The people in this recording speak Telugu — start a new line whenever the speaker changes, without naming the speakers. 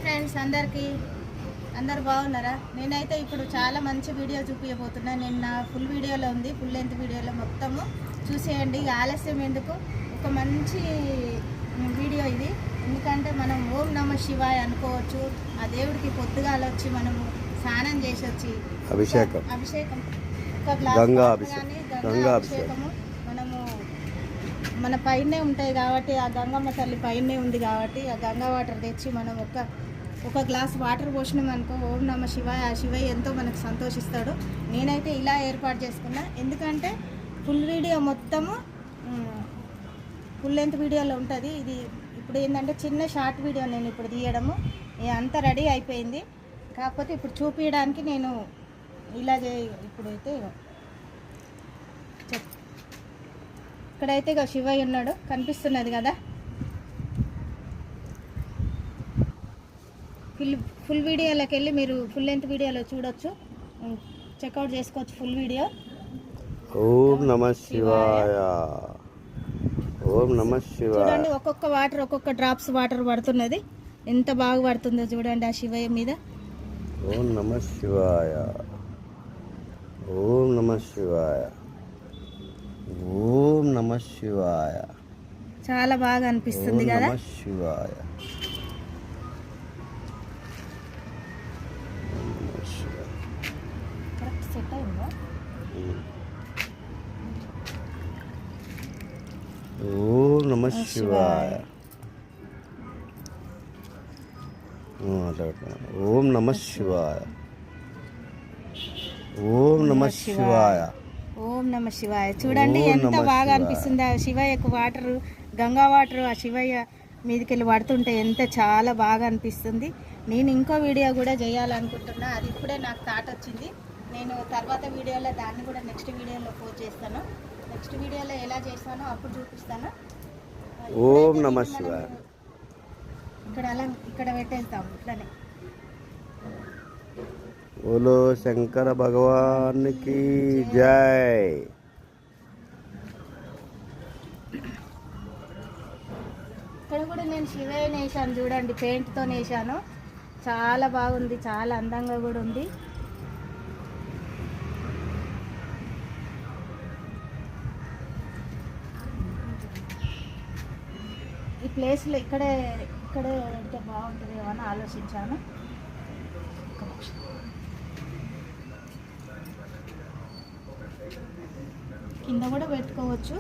ఫ్రెండ్స్ అందరు బాగున్నారా? నేనైతే ఇప్పుడు చాలా మంచి వీడియో చూపించబోతున్నా. నేను నా ఫుల్ వీడియోలో ఉంది, ఫుల్ లెంత్ వీడియోలో మొత్తము చూసేయండి. ఆలస్యం ఎందుకు, ఒక మంచి వీడియో ఇది. ఎందుకంటే మనం ఓం నమ శివాయ అనుకోవచ్చు. ఆ దేవుడికి పొద్దుగాల వచ్చి మనము స్నానం చేసి వచ్చి అభిషేకం ఒక గ్లాస్ గంగా అభిషేకము మనము మన పైనే ఉంటాయి కాబట్టి, ఆ గంగమ్మ తల్లి పైనే ఉంది కాబట్టి ఆ గంగా వాటర్ తెచ్చి మనం ఒక గ్లాస్ వాటర్ పోసినాం అనుకో, ఓం నమ శివాయ, ఆ శివయ్య ఎంతో మనకు సంతోషిస్తాడు. నేనైతే ఇలా ఏర్పాటు చేసుకున్నా. ఎందుకంటే ఫుల్ వీడియో మొత్తము ఫుల్ లెంత్ వీడియోలో ఉంటుంది. ఇది ఇప్పుడు ఏంటంటే చిన్న షార్ట్ వీడియో నేను ఇప్పుడు తీయడము అంతా రెడీ అయిపోయింది. కాకపోతే ఇప్పుడు చూపించడానికి నేను ఇలా ఇప్పుడైతే ఇక్కడైతే ఇక శివయ్య ఉన్నాడు, కనిపిస్తున్నది కదా. ఫుల్ వీడియోలోకి వెళ్ళి మీరు ఫుల్ లెంత్ వీడియోలో చూడొచ్చు, చెక్అవుట్ చేసుకోవచ్చు ఫుల్ వీడియో.
ఓం నమ శివాయ, ఓం నమ శివాయ.
చూడండి ఒక్కొక్క డ్రాప్స్ వాటర్ పడుతున్నది, ఎంత బాగా పడుతుందో చూడండి ఆ శివయ్య మీద.
ఓం నమ శివాయ, ఓం నమ శివాయ, ఓం నమ శివాయ.
చాలా బాగా అనిపిస్తుంది కదా.
నమ శివాయ.
కరెక్ట్ సెట్ అయిందా?
ఓం నమ శివాయ, ఓం నమ శివాయ, ఓం నమ శివాయ,
ఓం నమ శివాయ. చూడండి ఎంత బాగా అనిపిస్తుంది ఆ శివయ్యకు వాటర్, గంగా వాటర్ ఆ శివయ్య మీదకి వెళ్ళి పడుతుంటే ఎంత చాలా బాగా అనిపిస్తుంది. నేను ఇంకో వీడియో కూడా చేయాలనుకుంటున్నా, అది ఇప్పుడే నాకు థాట్ వచ్చింది. నేను తర్వాత వీడియోలో దాన్ని కూడా నెక్స్ట్ వీడియోలో పోస్ట్ చేస్తాను. నెక్స్ట్ వీడియోలో ఎలా చేస్తానో అప్పుడు చూపిస్తాను.
ఓం నమ శివాయ.
ఇక్కడ పెట్టేస్తాము ఇట్లనే.
ఓలో శంకర భగవానికి జై.
ఇక్కడ కూడా నేను శివయ్యని వేసాను చూడండి, పెయింట్తో వేసాను. చాలా బాగుంది, చాలా అందంగా కూడా ఉంది. ఈ ప్లేస్లో ఇక్కడే ఉంటే బాగుంటుంది అని ఆలోచించాను. కింద కూడా పెట్టుకోవచ్చు.